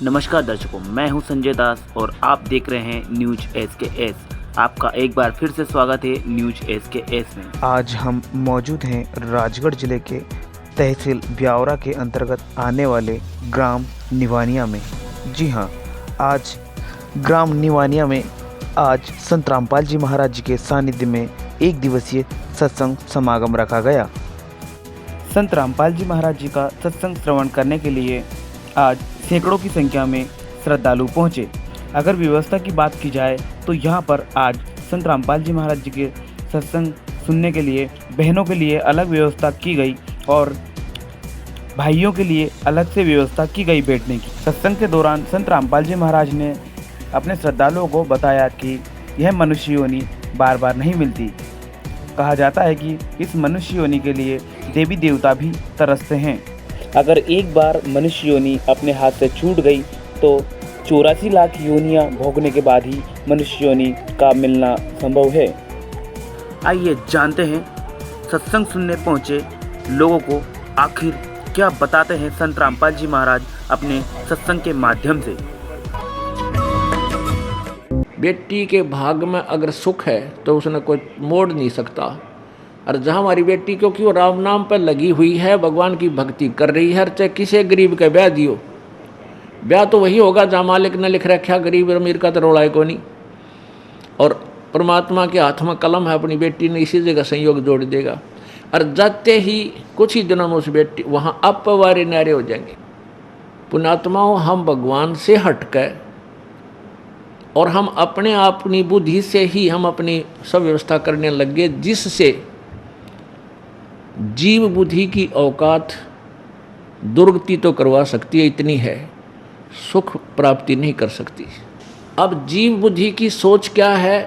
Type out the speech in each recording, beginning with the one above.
नमस्कार दर्शकों, मैं हूं संजय दास और आप देख रहे हैं न्यूज एस। आपका एक बार फिर से स्वागत है न्यूज एस में। आज हम मौजूद हैं राजगढ़ जिले के तहसील ब्यावरा के अंतर्गत आने वाले ग्राम निवानिया में। जी हां, आज ग्राम निवानिया में आज संत रामपाल जी महाराज जी के सानिध्य में एक दिवसीय सत्संग समागम रखा गया। संत रामपाल जी महाराज जी का सत्संग श्रवण करने के लिए आज सैकड़ों की संख्या में श्रद्धालु पहुंचे। अगर व्यवस्था की बात की जाए तो यहाँ पर आज संत रामपाल जी महाराज जी के सत्संग सुनने के लिए बहनों के लिए अलग व्यवस्था की गई और भाइयों के लिए अलग से व्यवस्था की गई बैठने की। सत्संग के दौरान संत रामपाल जी महाराज ने अपने श्रद्धालुओं को बताया कि यह मनुष्य योनि बार बार नहीं मिलती। कहा जाता है कि इस मनुष्य योनि के लिए देवी देवता भी तरसते हैं। अगर एक बार मनुष्य योनि अपने हाथ से छूट गई तो 84 लाख योनियां भोगने के बाद ही मनुष्य योनि का मिलना संभव है। आइए जानते हैं सत्संग सुनने पहुंचे लोगों को आखिर क्या बताते हैं संत रामपाल जी महाराज अपने सत्संग के माध्यम से। बेटी के भाग में अगर सुख है तो उसने कोई मोड़ नहीं सकता। और जहाँ हमारी बेटी, क्योंकि वो राम नाम पर लगी हुई है, भगवान की भक्ति कर रही है, चाहे किसी गरीब के ब्याह दियो, ब्याह तो वही होगा जहाँ मालिक ने लिख रखा, गरीब अमीर का तो रोड़ा है को नहीं। और परमात्मा के हाथ में कलम है, अपनी बेटी ने इसी जगह संयोग जोड़ देगा। और जाते ही कुछ ही दिनों में उस बेटी वहाँ अपवारे नारे हो जाएंगे। पुण्यात्माओं, हम भगवान से हटकर और हम अपने अपनी बुद्धि से ही हम अपनी सब व्यवस्था करने लग गए, जिससे जीव बुद्धि की औकात दुर्गति तो करवा सकती है, इतनी है, सुख प्राप्ति नहीं कर सकती। अब जीव बुद्धि की सोच क्या है?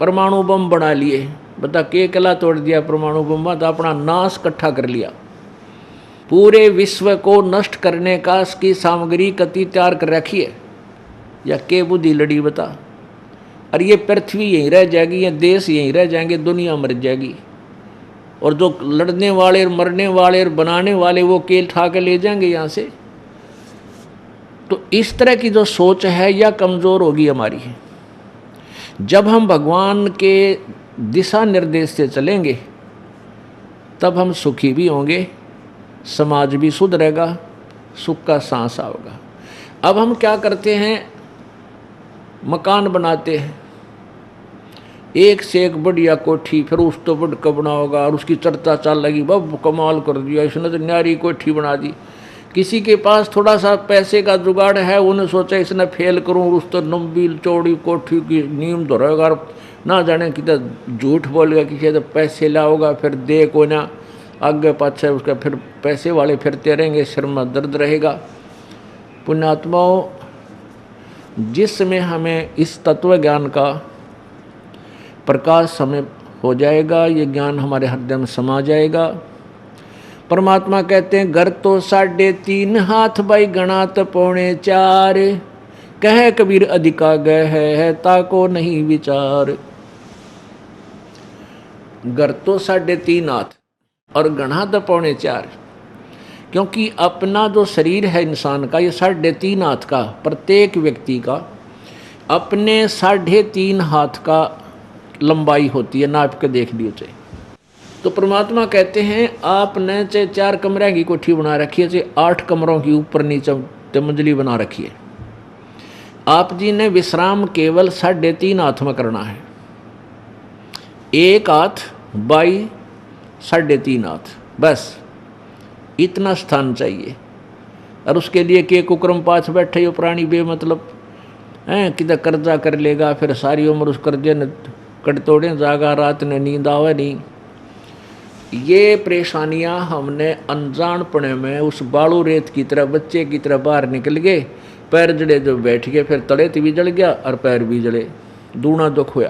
परमाणु बम बना लिए, बता के कला तोड़ दिया परमाणु बम, तो अपना नाश इकट्ठा कर लिया। पूरे विश्व को नष्ट करने का इसकी सामग्री कति तैयार कर रखी है, या के बुद्धि लड़ी बता। और ये पृथ्वी यहीं रह जाएगी, ये देश यहीं रह जाएंगे, दुनिया मर जाएगी। और जो लड़ने वाले, मरने वाले और बनाने वाले, वो केल ठा के ले जाएंगे यहाँ से। तो इस तरह की जो सोच है यह कमज़ोर होगी हमारी। जब हम भगवान के दिशा निर्देश से चलेंगे तब हम सुखी भी होंगे, समाज भी सुधरेगा, सुख का सांस आओगा। अब हम क्या करते हैं? मकान बनाते हैं, एक से एक बढ़िया कोठी, फिर उस तो बढ़ बना होगा और उसकी चर्चा चल लगी, बब कमाल कर दिया इसने तो, न्यारी कोठी बना दी। किसी के पास थोड़ा सा पैसे का जुगाड़ है, उन्हें सोचा इसने फेल करूँ, उस तो लंबी चौड़ी कोठी की नींव धरेगा, ना जाने किधर झूठ बोलेगा, किसी तो पैसे लाओगा, फिर दे को ना आगे पाछे उसका, फिर पैसे वाले फिरते रहेंगे, सिर में दर्द रहेगा। पुण्यात्माओं, जिसमें हमें इस तत्व ज्ञान का प्रकाश हमें हो जाएगा, ये ज्ञान हमारे हृदय में समा जाएगा। परमात्मा कहते हैं, घर तो 3.5 हाथ भाई गणात 4.25, कह कबीर अधिका गए है ताको नहीं विचार। घर तो 3.5 हाथ और गणा तो 4.25, क्योंकि अपना जो शरीर है इंसान का, ये 3.5 हाथ का, प्रत्येक व्यक्ति का अपने 3.5 हाथ का लंबाई होती है, नाप के देख लियो चाहे। तो परमात्मा कहते हैं, आपने चाहे 4 कमरे की कोठी बना रखी है, चाहे 8 कमरों की ऊपर नीचे मंजिली बना रखी है, आप जी ने विश्राम केवल 3.5 हाथ में करना है। 1 हाथ बाई 3.5 हाथ, बस इतना स्थान चाहिए। और उसके लिए के कुकरम पास बैठे हो प्राणी बेमतलब हैं, किधर कर्जा कर लेगा, फिर सारी उम्र उस कर्जे ने कट तोड़े जागा, रात ने नींद आवे नहीं। ये परेशानियां हमने अनजानपने में उस बालू रेत की तरह, बच्चे की तरह बाहर निकल गए, पैर जड़े जो बैठ गए, फिर तले भी जल गया और पैर भी जले, दूना दुख हुआ।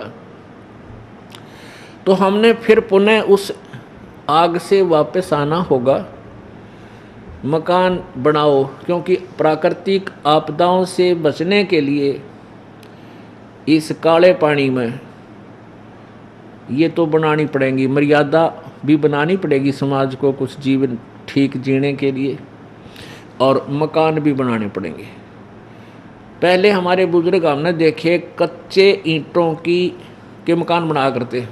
तो हमने फिर पुनः उस आग से वापस आना होगा। मकान बनाओ, क्योंकि प्राकृतिक आपदाओं से बचने के लिए इस काले पानी में ये तो बनानी पड़ेगी, मर्यादा भी बनानी पड़ेगी समाज को कुछ जीवन ठीक जीने के लिए, और मकान भी बनाने पड़ेंगे। पहले हमारे बुजुर्ग हमने देखे कच्चे ईंटों के मकान बना करते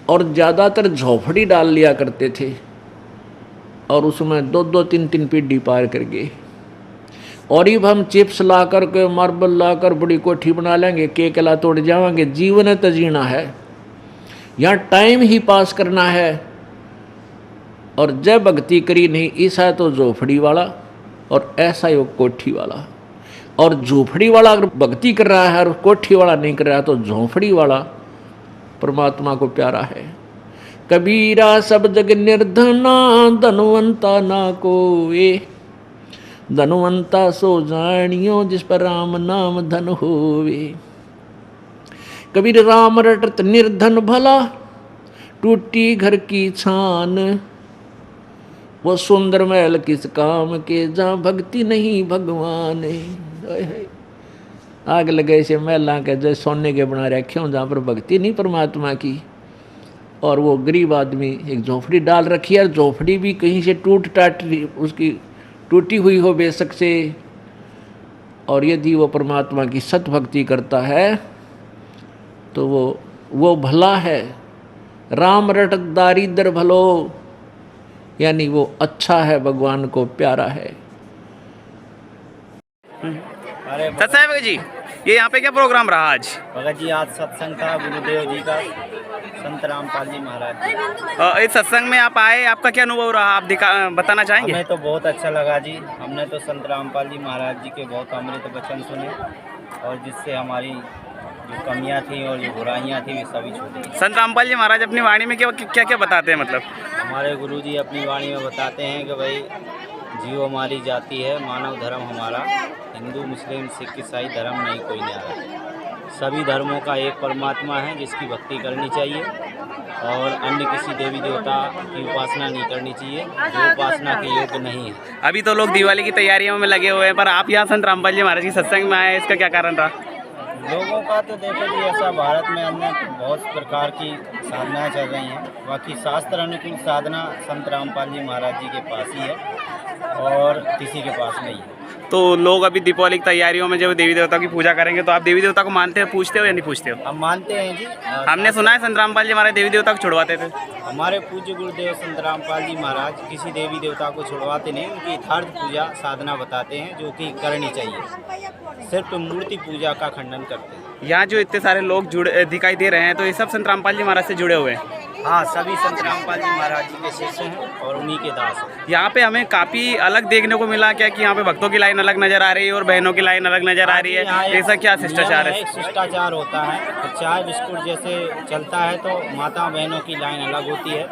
और ज़्यादातर झोपड़ी डाल लिया करते थे और उसमें 2-2 3-3 पीढ़ी पार कर गए। और अब हम चिप्स ला कर के मार्बल ला कर बड़ी कोठी बना लेंगे, केकला तोड़ जाएंगे। जीवन है तो जीना है, यहाँ टाइम ही पास करना है। और जब भक्ति करी नहीं, ऐसा है तो झोपड़ी वाला और ऐसा ही वो कोठी वाला। और झोपड़ी वाला अगर भक्ति कर रहा है और कोठी वाला नहीं कर रहा है तो झोपड़ी वाला परमात्मा को प्यारा है। कबीरा सब जग निर्धना, धनवंता ना कोए, धनवंता सो जानियो जिस पर राम नाम धन होवे। कबीर राम रटत निर्धन भला, टूटी घर की छान, वो सुंदर महल किस काम के जहाँ भक्ति नहीं भगवान। आग लगे से महला के जो सोने के बना रखे हों जहाँ पर भक्ति नहीं परमात्मा की। और वो गरीब आदमी एक झोपड़ी डाल रखी है, झोपड़ी भी कहीं से उसकी टूटी हुई हो बेशक से। और यदि वो परमात्मा की सत भक्ति करता है तो वो भला है। राम रटत दारिद्र भलो, यानी वो अच्छा है, भगवान को प्यारा है। सत साहब जी, ये यहाँ पे क्या प्रोग्राम रहा आज? भगत जी आज सत्संग था गुरुदेव जी का, संत रामपाल जी महाराज जी। इस सत्संग में आप आए, आपका क्या अनुभव रहा, आप बताना चाहेंगे? हमें तो बहुत अच्छा लगा जी। हमने तो संत रामपाल जी महाराज जी के बहुत अमृत वचन सुने और जिससे हमारी जो कमियां थी और जो बुराइयां थी वे सभी छूटी। संत रामपाल जी महाराज अपनी वाणी में क्या क्या बताते हैं? मतलब हमारे गुरु जी अपनी वाणी में बताते हैं कि भाई जीव हमारी जाति है, मानव धर्म हमारा, हिंदू मुस्लिम सिख ईसाई धर्म नहीं कोई न्यारा। सभी धर्मों का एक परमात्मा है जिसकी भक्ति करनी चाहिए और अन्य किसी देवी देवता की उपासना नहीं करनी चाहिए जो उपासना के योग्य नहीं है। अभी तो लोग दिवाली की तैयारियों में लगे हुए हैं, पर आप यहाँ संत रामपाल जी महाराज की सत्संग में आए, इसका क्या कारण रहा? लोगों का तो देखो जी ऐसा भारत में अन्य बहुत प्रकार की साधनाएं चल रही हैं, बाकी शास्त्र अनुकूल साधना संत रामपाल जी महाराज जी के पास ही है और किसी के पास नहीं है। तो लोग अभी दीपावली की तैयारियों में जब देवी देवता की पूजा करेंगे तो आप देवी देवता को मानते हो, पूछते हो या नहीं पूछते हो? हम मानते हैं जी। हमने सुना है संत रामपाल जी महाराज देवी देवता को छुड़वाते थे। हमारे पूज्य गुरुदेव संत रामपाल जी महाराज किसी देवी देवता को छुड़वाते नहीं, उनकी यथार्थ पूजा साधना बताते हैं जो कि करनी चाहिए। सिर्फ मूर्ति पूजा का खंडन करते हैं। यहाँ जो इतने सारे लोग जुड़े दिखाई दे रहे हैं तो ये सब संत रामपाल जी महाराज से जुड़े हुए हैं? हाँ, सभी संत रामपाल जी महाराज जी के शिष्य हैं और उन्हीं के दास हैं। यहाँ पे हमें काफ़ी अलग देखने को मिला क्या कि यहाँ पे भक्तों की लाइन अलग नज़र आ रही है और बहनों की लाइन अलग नज़र आ रही है, ऐसा क्या शिष्टाचार है? एक शिष्टाचार होता है, तो चाय बिस्कुट जैसे चलता है तो माता बहनों की लाइन अलग होती है,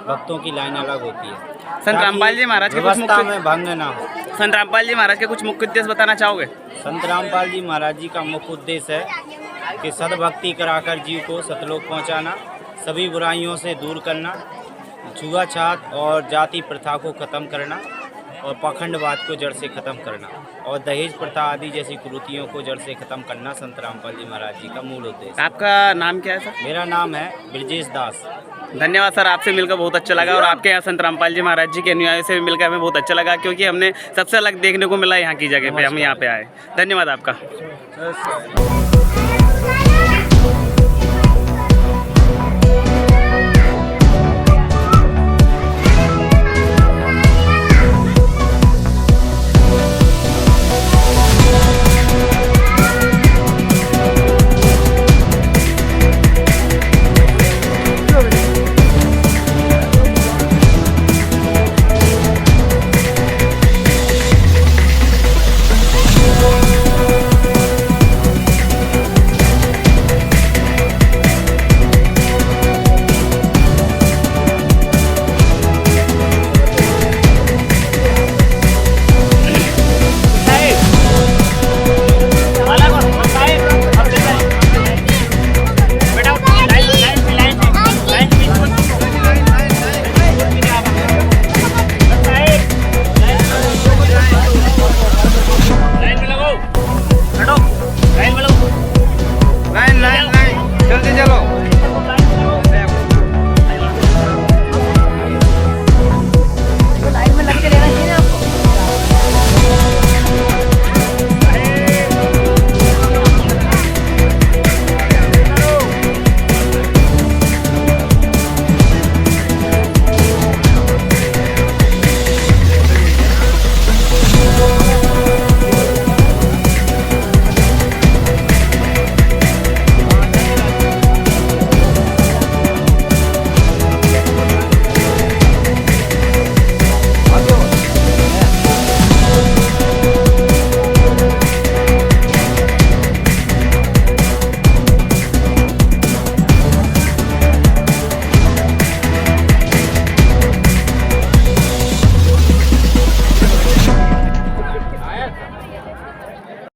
भक्तों की लाइन अलग होती है। संत रामपाल जी महाराज के कुछ मुख्य में भंग ना हो। संत रामपाल जी महाराज के कुछ मुख्य उद्देश्य बताना चाहोगे? संत रामपाल जी महाराज जी का मुख्य उद्देश्य है कि सद्भक्ति कराकर जीव को सतलोक पहुँचाना, सभी बुराइयों से दूर करना, छुआछूत और जाति प्रथा को ख़त्म करना और पाखंडवाद को जड़ से ख़त्म करना और दहेज प्रथा आदि जैसी कुरीतियों को जड़ से ख़त्म करना संत रामपाल जी महाराज जी का मूल उद्देश्य। आपका नाम क्या है सर? मेरा नाम है ब्रजेश दास। धन्यवाद सर, आपसे मिलकर बहुत अच्छा लगा और आपके यहाँ संत रामपाल जी महाराज जी के अनुयायियों से भी मिलकर हमें बहुत अच्छा लगा क्योंकि हमने सबसे अलग देखने को मिला यहाँ की जगह पे, हम यहाँ पे आए। धन्यवाद आपका।